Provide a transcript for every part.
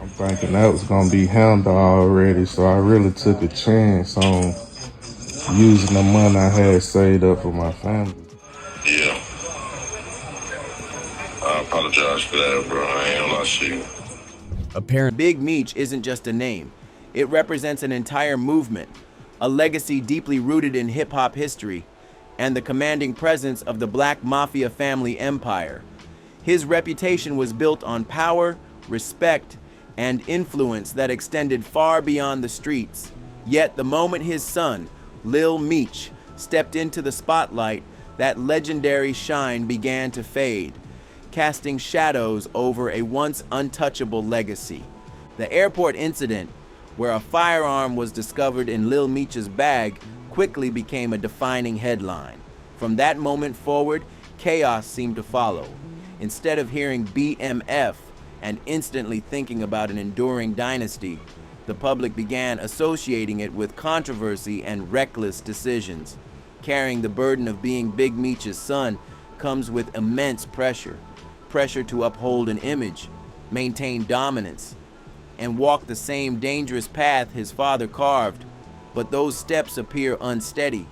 I'm thinking that was gonna be handled already, so I really took a chance on using the money I had saved up for my family. Yeah. I apologize for that, bro. I ain't gonna lie to you. Apparently, Big Meech isn't just a name. It represents an entire movement, a legacy deeply rooted in hip-hop history, and the commanding presence of the Black Mafia family empire. His reputation was built on power, respect, and influence that extended far beyond the streets. Yet the moment his son, Lil Meech, stepped into the spotlight, that legendary shine began to fade, casting shadows over a once untouchable legacy. The airport incident, where a firearm was discovered in Lil Meech's bag, quickly became a defining headline. From that moment forward, chaos seemed to follow. Instead of hearing BMF and instantly thinking about an enduring dynasty, the public began associating it with controversy and reckless decisions. Carrying the burden of being Big Meech's son comes with immense pressure. Pressure to uphold an image, maintain dominance, and walk the same dangerous path his father carved. But those steps appear unsteady,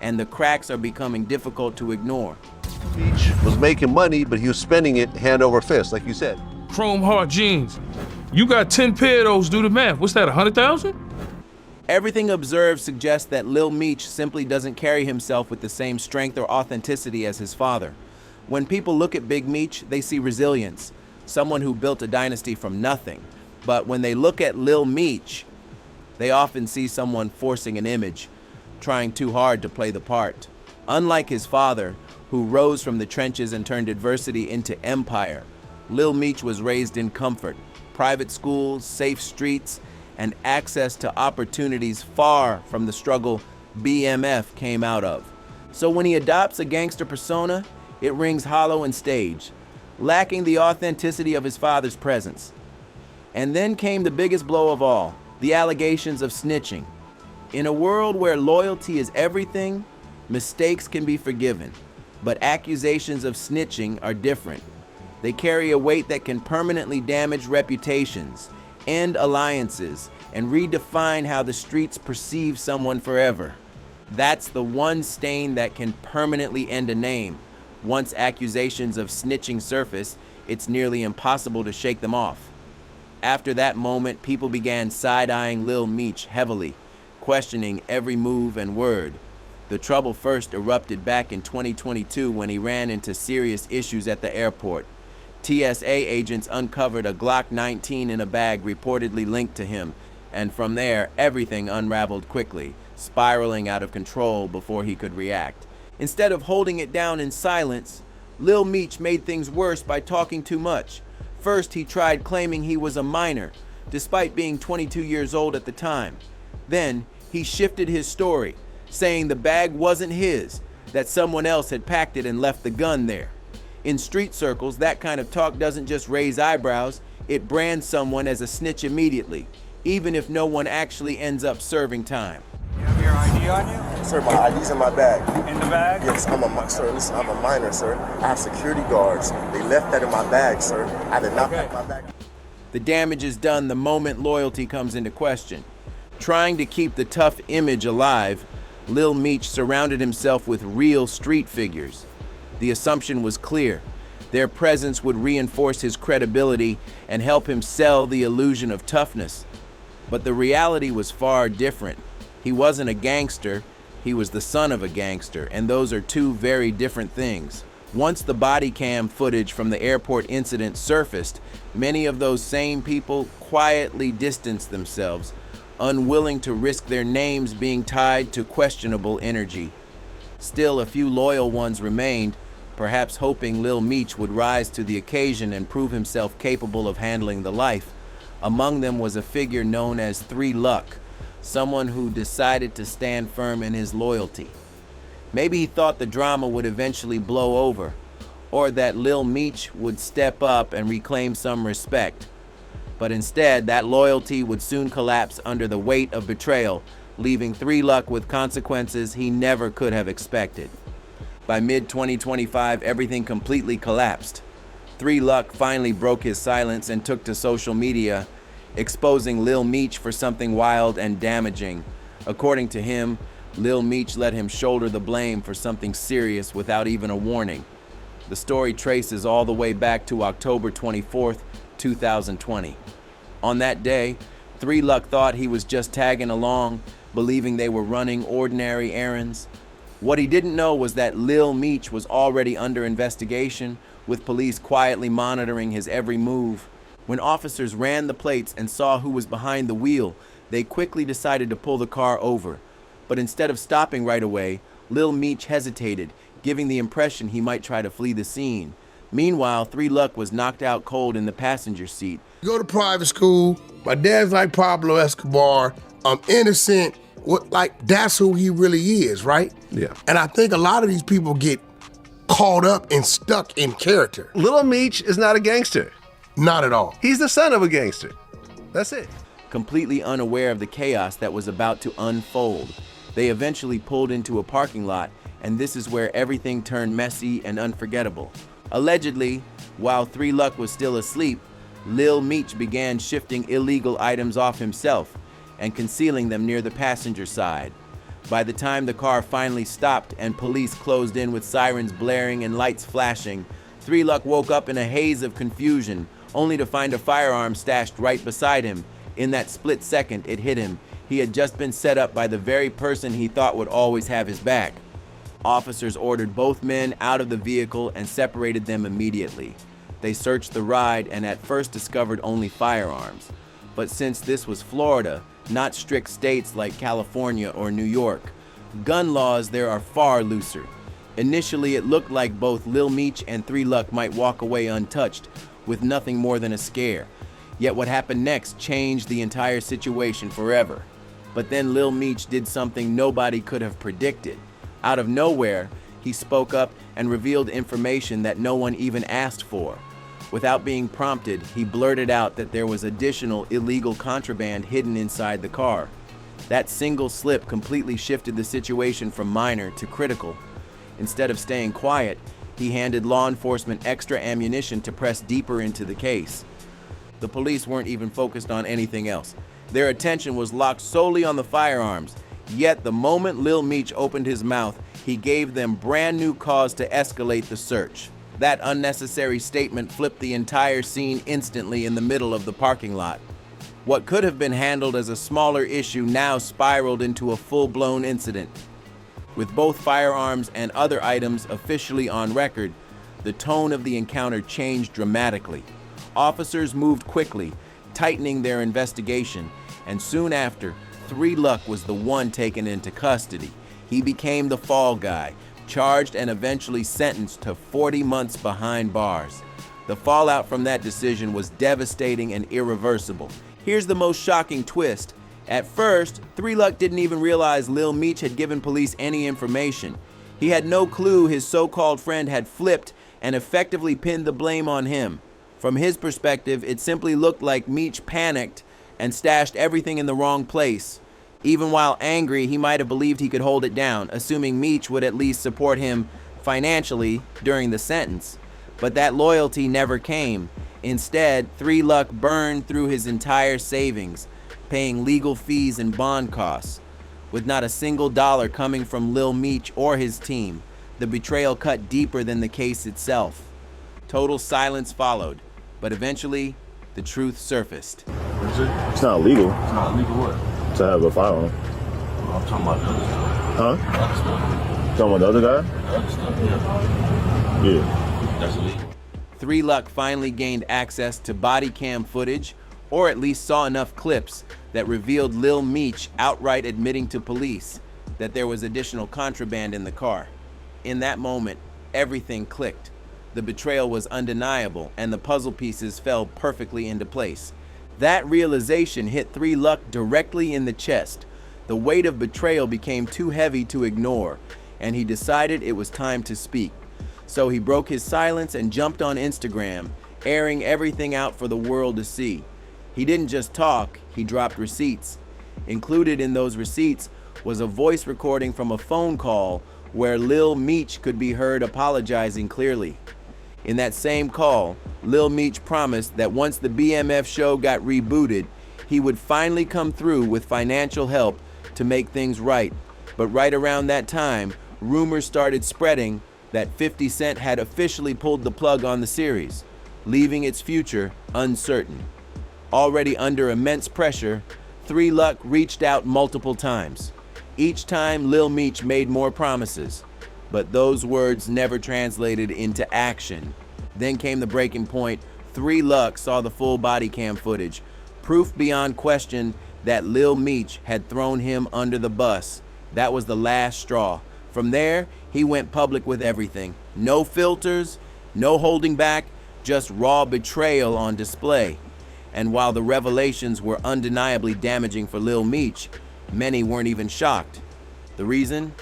and the cracks are becoming difficult to ignore. Meech was making money, but he was spending it hand over fist, like you said. Chrome heart jeans. You got 10 pair of those, do the math. What's that, 100,000? Everything observed suggests that Lil Meech simply doesn't carry himself with the same strength or authenticity as his father. When people look at Big Meech, they see resilience, someone who built a dynasty from nothing. But when they look at Lil Meech, they often see someone forcing an image, trying too hard to play the part. Unlike his father, who rose from the trenches and turned adversity into empire, Lil Meech was raised in comfort, private schools, safe streets, and access to opportunities far from the struggle BMF came out of. So when he adopts a gangster persona, it rings hollow and staged, lacking the authenticity of his father's presence. And then came the biggest blow of all, the allegations of snitching. In a world where loyalty is everything, mistakes can be forgiven, but accusations of snitching are different. They carry a weight that can permanently damage reputations, end alliances, and redefine how the streets perceive someone forever. That's the one stain that can permanently end a name. Once accusations of snitching surface, it's nearly impossible to shake them off. After that moment, people began side-eyeing Lil Meech heavily, questioning every move and word. The trouble first erupted back in 2022 when he ran into serious issues at the airport. TSA agents uncovered a Glock 19 in a bag reportedly linked to him, and from there, everything unraveled quickly, spiraling out of control before he could react. Instead of holding it down in silence, Lil Meech made things worse by talking too much. First, he tried claiming he was a minor, despite being 22 years old at the time. Then, he shifted his story, saying the bag wasn't his, that someone else had packed it and left the gun there. In street circles, that kind of talk doesn't just raise eyebrows, it brands someone as a snitch immediately, even if no one actually ends up serving time. You have your ID on you? Sir, my ID's in my bag. In the bag? Yes, sir, listen, I'm a minor, sir. I have security guards. They left that in my bag, sir. I did not pack my bag. The damage is done the moment loyalty comes into question. Trying to keep the tough image alive, Lil Meech surrounded himself with real street figures. The assumption was clear. Their presence would reinforce his credibility and help him sell the illusion of toughness. But the reality was far different. He wasn't a gangster, he was the son of a gangster, and those are two very different things. Once the body cam footage from the airport incident surfaced, many of those same people quietly distanced themselves, unwilling to risk their names being tied to questionable energy. Still, a few loyal ones remained, perhaps hoping Lil Meech would rise to the occasion and prove himself capable of handling the life. Among them was a figure known as 3 Luck, someone who decided to stand firm in his loyalty. Maybe he thought the drama would eventually blow over, or that Lil Meech would step up and reclaim some respect. But instead, that loyalty would soon collapse under the weight of betrayal, leaving 3 Luck with consequences he never could have expected. By mid-2025, everything completely collapsed. 3 Luck finally broke his silence and took to social media, exposing Lil Meech for something wild and damaging. According to him, Lil Meech let him shoulder the blame for something serious without even a warning. The story traces all the way back to October 24th, 2020. On that day, 3 Luck thought he was just tagging along, believing they were running ordinary errands. What he didn't know was that Lil Meech was already under investigation, with police quietly monitoring his every move. When officers ran the plates and saw who was behind the wheel, they quickly decided to pull the car over. But instead of stopping right away, Lil Meech hesitated, giving the impression he might try to flee the scene. Meanwhile, 3 Luck was knocked out cold in the passenger seat. Go to private school. My dad's like Pablo Escobar. I'm innocent. That's who he really is, right? Yeah. And I think a lot of these people get caught up and stuck in character. Lil Meech is not a gangster. Not at all. He's the son of a gangster. That's it. Completely unaware of the chaos that was about to unfold, they eventually pulled into a parking lot, and this is where everything turned messy and unforgettable. Allegedly, while 3 Luck was still asleep, Lil Meech began shifting illegal items off himself and concealing them near the passenger side. By the time the car finally stopped and police closed in with sirens blaring and lights flashing, 3 Luck woke up in a haze of confusion, only to find a firearm stashed right beside him. In that split second, it hit him. He had just been set up by the very person he thought would always have his back. Officers ordered both men out of the vehicle and separated them immediately. They searched the ride and at first discovered only firearms. But since this was Florida, not strict states like California or New York, gun laws there are far looser. Initially, it looked like both Lil Meech and 3 Luck might walk away untouched, with nothing more than a scare. Yet what happened next changed the entire situation forever. But then Lil Meech did something nobody could have predicted. Out of nowhere, he spoke up and revealed information that no one even asked for. Without being prompted, he blurted out that there was additional illegal contraband hidden inside the car. That single slip completely shifted the situation from minor to critical. Instead of staying quiet, he handed law enforcement extra ammunition to press deeper into the case. The police weren't even focused on anything else. Their attention was locked solely on the firearms. Yet the moment Lil Meech opened his mouth, he gave them brand new cause to escalate the search. That unnecessary statement flipped the entire scene instantly in the middle of the parking lot. What could have been handled as a smaller issue now spiraled into a full-blown incident. With both firearms and other items officially on record, the tone of the encounter changed dramatically. Officers moved quickly, tightening their investigation, and soon after, 3 Luck was the one taken into custody. He became the fall guy, charged and eventually sentenced to 40 months behind bars. The fallout from that decision was devastating and irreversible. Here's the most shocking twist. At first, 3 Luck didn't even realize Lil Meech had given police any information. He had no clue his so-called friend had flipped and effectively pinned the blame on him. From his perspective, it simply looked like Meech panicked and stashed everything in the wrong place. Even while angry, he might have believed he could hold it down, assuming Meech would at least support him financially during the sentence. But that loyalty never came. Instead, 3 Luck burned through his entire savings, paying legal fees and bond costs. With not a single dollar coming from Lil Meech or his team, the betrayal cut deeper than the case itself. Total silence followed, but eventually, the truth surfaced. It's not illegal. It's not illegal what? To have a firearm. I'm talking about the other stuff. Huh? The other stuff. Talking about the other guy? The other stuff, yeah. Yeah. That's illegal. 3 Luck finally gained access to body cam footage, or at least saw enough clips that revealed Lil Meech outright admitting to police that there was additional contraband in the car. In that moment, everything clicked. The betrayal was undeniable, and the puzzle pieces fell perfectly into place. That realization hit 3 Luck directly in the chest. The weight of betrayal became too heavy to ignore, and he decided it was time to speak. So he broke his silence and jumped on Instagram, airing everything out for the world to see. He didn't just talk, he dropped receipts. Included in those receipts was a voice recording from a phone call where Lil Meech could be heard apologizing clearly. In that same call, Lil Meech promised that once the BMF show got rebooted, he would finally come through with financial help to make things right. But right around that time, rumors started spreading that 50 Cent had officially pulled the plug on the series, leaving its future uncertain. Already under immense pressure, 3 Luck reached out multiple times. Each time, Lil Meech made more promises, but those words never translated into action. Then came the breaking point. 3 Luck saw the full body cam footage, proof beyond question that Lil Meech had thrown him under the bus. That was the last straw. From there, he went public with everything. No filters, no holding back, just raw betrayal on display. And while the revelations were undeniably damaging for Lil Meech, many weren't even shocked. The reason?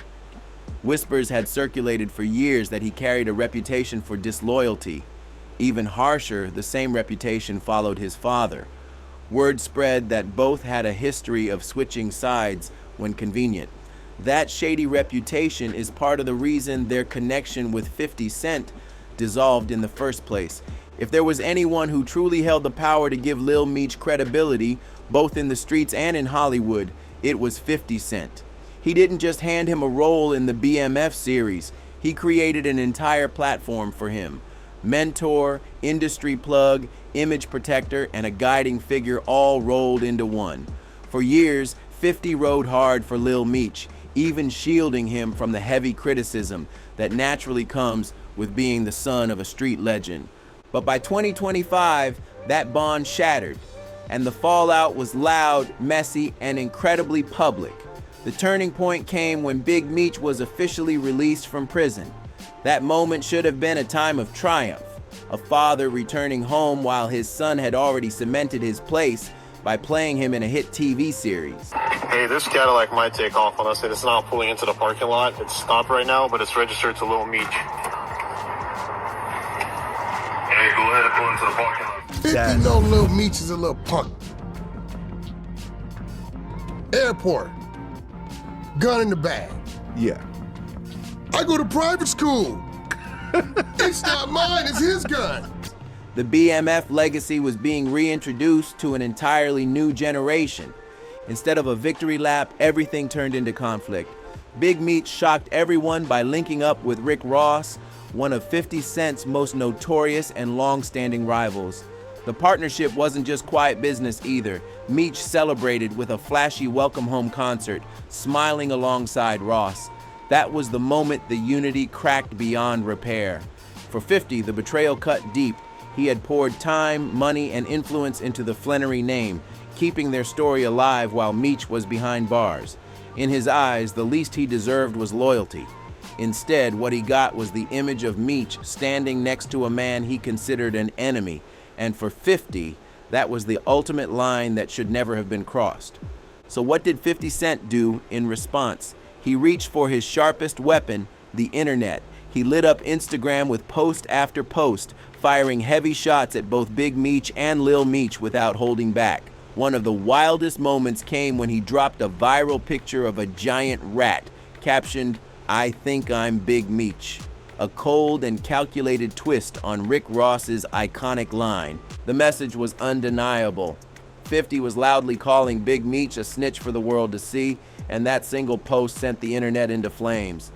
Whispers had circulated for years that he carried a reputation for disloyalty. Even harsher, the same reputation followed his father. Word spread that both had a history of switching sides when convenient. That shady reputation is part of the reason their connection with 50 Cent dissolved in the first place. If there was anyone who truly held the power to give Lil Meech credibility, both in the streets and in Hollywood, it was 50 Cent. He didn't just hand him a role in the BMF series, he created an entire platform for him. Mentor, industry plug, image protector, and a guiding figure all rolled into one. For years, 50 rode hard for Lil Meech, even shielding him from the heavy criticism that naturally comes with being the son of a street legend. But by 2025, that bond shattered, and the fallout was loud, messy, and incredibly public. The turning point came when Big Meech was officially released from prison. That moment should have been a time of triumph, a father returning home while his son had already cemented his place by playing him in a hit TV series. Hey, this Cadillac might take off on us. It's not pulling into the parking lot. It's stopped right now, but it's registered to Lil Meech. Hey, go ahead and pull into the parking lot. 50 know Lil Meech is a little punk. Airport. Gun in the bag. Yeah. I go to private school. It's not mine, it's his gun. The BMF legacy was being reintroduced to an entirely new generation. Instead of a victory lap, everything turned into conflict. Big Meech shocked everyone by linking up with Rick Ross, one of 50 Cent's most notorious and long-standing rivals. The partnership wasn't just quiet business either. Meech celebrated with a flashy welcome home concert, smiling alongside Ross. That was the moment the unity cracked beyond repair. For 50, the betrayal cut deep. He had poured time, money, and influence into the Flannery name, keeping their story alive while Meech was behind bars. In his eyes, the least he deserved was loyalty. Instead, what he got was the image of Meech standing next to a man he considered an enemy. And for 50, that was the ultimate line that should never have been crossed. So what did 50 Cent do in response? He reached for his sharpest weapon, the internet. He lit up Instagram with post after post, firing heavy shots at both Big Meech and Lil Meech without holding back. One of the wildest moments came when he dropped a viral picture of a giant rat, captioned, "I think I'm Big Meech." A cold and calculated twist on Rick Ross's iconic line. The message was undeniable. 50 was loudly calling Big Meech a snitch for the world to see, and that single post sent the internet into flames.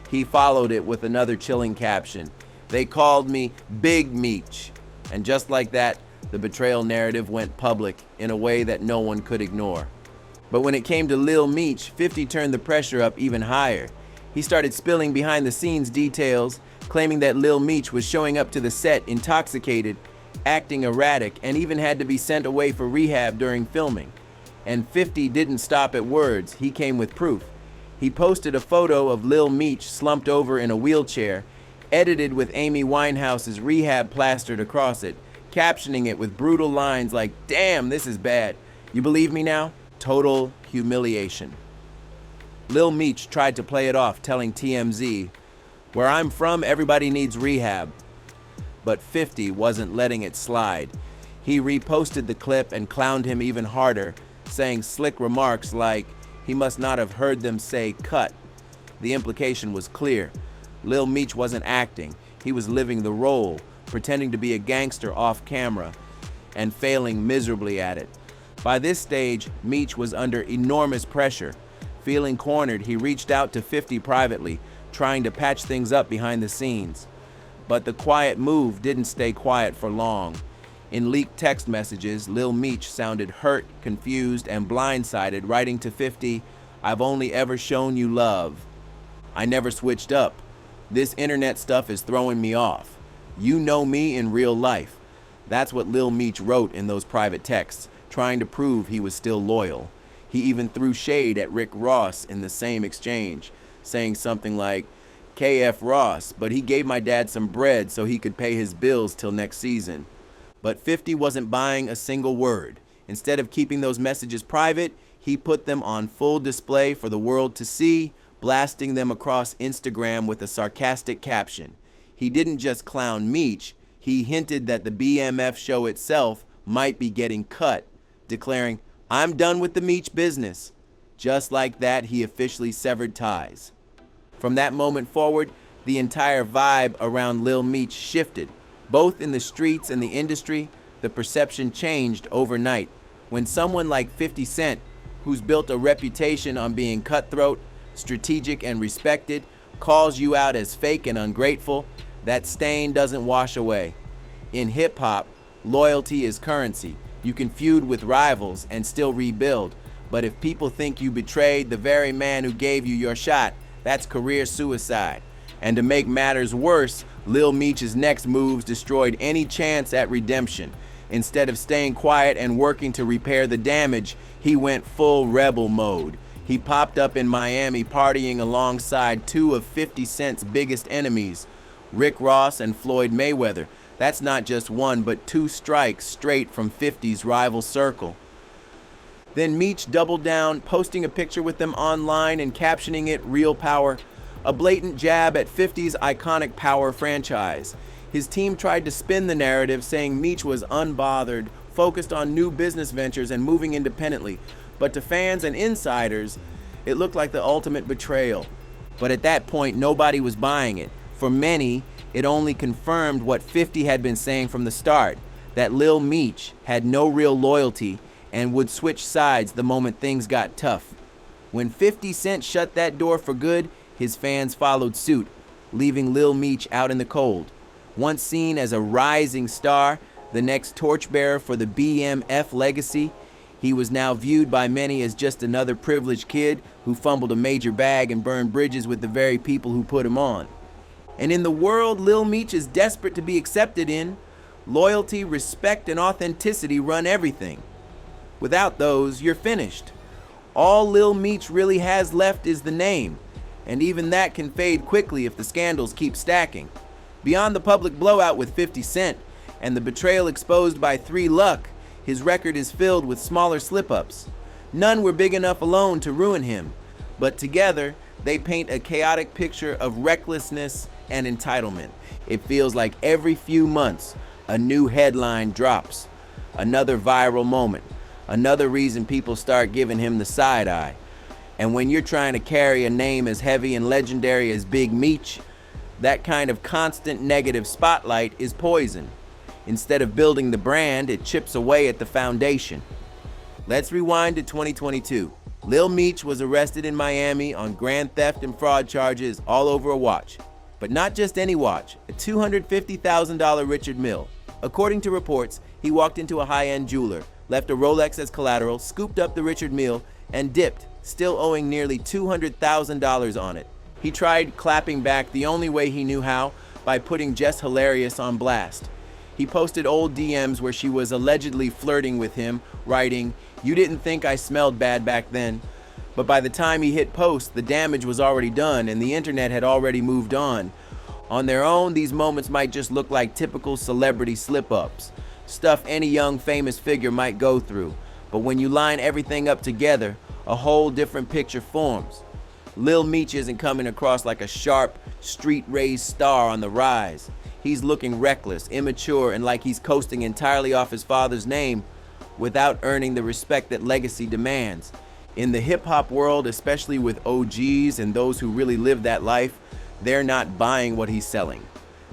He followed it with another chilling caption. "They called me Big Meech." And just like that, the betrayal narrative went public in a way that no one could ignore. But when it came to Lil Meech, 50 turned the pressure up even higher. He started spilling behind the scenes details, claiming that Lil Meech was showing up to the set intoxicated, acting erratic, and even had to be sent away for rehab during filming. And 50 didn't stop at words, he came with proof. He posted a photo of Lil Meech slumped over in a wheelchair, edited with Amy Winehouse's rehab plastered across it, captioning it with brutal lines like, "Damn, this is bad. You believe me now?" Total humiliation. Lil Meech tried to play it off, telling TMZ, "Where I'm from, everybody needs rehab." But 50 wasn't letting it slide. He reposted the clip and clowned him even harder, saying slick remarks like, he must not have heard them say cut. The implication was clear. Lil Meech wasn't acting. He was living the role, pretending to be a gangster off camera, and failing miserably at it. By this stage, Meech was under enormous pressure. Feeling cornered, he reached out to 50 privately, trying to patch things up behind the scenes. But the quiet move didn't stay quiet for long. In leaked text messages, Lil Meech sounded hurt, confused, and blindsided, writing to 50, "I've only ever shown you love. I never switched up. This internet stuff is throwing me off. You know me in real life." That's what Lil Meech wrote in those private texts, trying to prove he was still loyal. He even threw shade at Rick Ross in the same exchange, saying something like, "KF Ross, but he gave my dad some bread so he could pay his bills till next season." But 50 wasn't buying a single word. Instead of keeping those messages private, he put them on full display for the world to see, blasting them across Instagram with a sarcastic caption. He didn't just clown Meech, he hinted that the BMF show itself might be getting cut, declaring, "I'm done with the Meech business." Just like that, he officially severed ties. From that moment forward, the entire vibe around Lil Meech shifted. Both in the streets and the industry, the perception changed overnight. When someone like 50 Cent, who's built a reputation on being cutthroat, strategic, and respected, calls you out as fake and ungrateful, that stain doesn't wash away. In hip-hop, loyalty is currency. You can feud with rivals and still rebuild. But if people think you betrayed the very man who gave you your shot, that's career suicide. And to make matters worse, Lil Meech's next moves destroyed any chance at redemption. Instead of staying quiet and working to repair the damage, he went full rebel mode. He popped up in Miami partying alongside two of 50 Cent's biggest enemies, Rick Ross and Floyd Mayweather. That's not just one, but two strikes straight from 50's rival circle. Then Meech doubled down, posting a picture with them online and captioning it "Real Power," a blatant jab at 50's iconic Power franchise. His team tried to spin the narrative, saying Meech was unbothered, focused on new business ventures and moving independently. But to fans and insiders, it looked like the ultimate betrayal. But at that point, nobody was buying it. For many, it only confirmed what 50 had been saying from the start, that Lil Meech had no real loyalty and would switch sides the moment things got tough. When 50 Cent shut that door for good, his fans followed suit, leaving Lil Meech out in the cold. Once seen as a rising star, the next torchbearer for the BMF legacy, he was now viewed by many as just another privileged kid who fumbled a major bag and burned bridges with the very people who put him on. And in the world Lil Meech is desperate to be accepted in, loyalty, respect, and authenticity run everything. Without those, you're finished. All Lil Meech really has left is the name, and even that can fade quickly if the scandals keep stacking. Beyond the public blowout with 50 Cent and the betrayal exposed by 3 Luck, his record is filled with smaller slip-ups. None were big enough alone to ruin him, but together they paint a chaotic picture of recklessness and entitlement. It feels like every few months a new headline drops, another viral moment, another reason people start giving him the side eye. And when you're trying to carry a name as heavy and legendary as Big Meech, that kind of constant negative spotlight is poison. Instead of building the brand, it chips away at the foundation. Let's rewind to 2022. Lil Meech was arrested in Miami on grand theft and fraud charges all over a watch. But not just any watch, a $250,000 Richard Mille. According to reports, he walked into a high-end jeweler, left a Rolex as collateral, scooped up the Richard Mille, and dipped, still owing nearly $200,000 on it. He tried clapping back the only way he knew how, by putting Jess Hilarious on blast. He posted old DMs where she was allegedly flirting with him, writing, "You didn't think I smelled bad back then." But by the time he hit post, the damage was already done and the internet had already moved on. On their own, these moments might just look like typical celebrity slip-ups, stuff any young famous figure might go through. But when you line everything up together, a whole different picture forms. Lil Meech isn't coming across like a sharp, street-raised star on the rise. He's looking reckless, immature, and like he's coasting entirely off his father's name without earning the respect that legacy demands. In the hip-hop world, especially with OGs and those who really live that life, they're not buying what he's selling.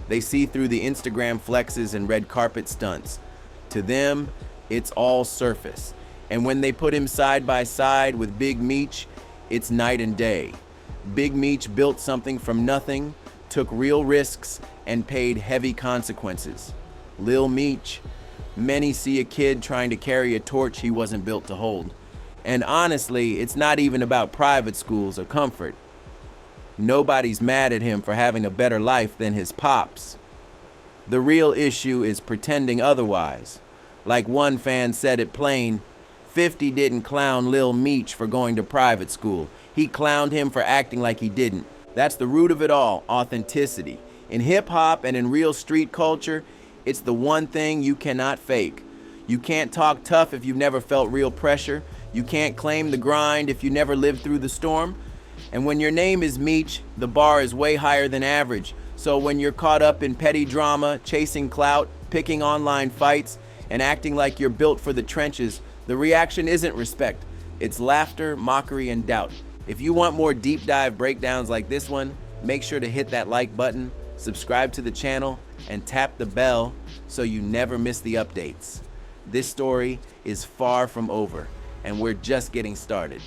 They see through the Instagram flexes and red carpet stunts. To them, it's all surface. And when they put him side by side with Big Meech, it's night and day. Big Meech built something from nothing, took real risks, and paid heavy consequences. Lil Meech, many see a kid trying to carry a torch he wasn't built to hold. And honestly, it's not even about private schools or comfort. Nobody's mad at him for having a better life than his pops. The real issue is pretending otherwise. Like one fan said it plain, 50 didn't clown Lil Meech for going to private school. He clowned him for acting like he didn't. That's the root of it all, authenticity. In hip hop and in real street culture, it's the one thing you cannot fake. You can't talk tough if you've never felt real pressure. You can't claim the grind if you never lived through the storm. And when your name is Meech, the bar is way higher than average. So when you're caught up in petty drama, chasing clout, picking online fights, and acting like you're built for the trenches, the reaction isn't respect. It's laughter, mockery, and doubt. If you want more deep dive breakdowns like this one, make sure to hit that like button, subscribe to the channel, and tap the bell so you never miss the updates. This story is far from over, and we're just getting started.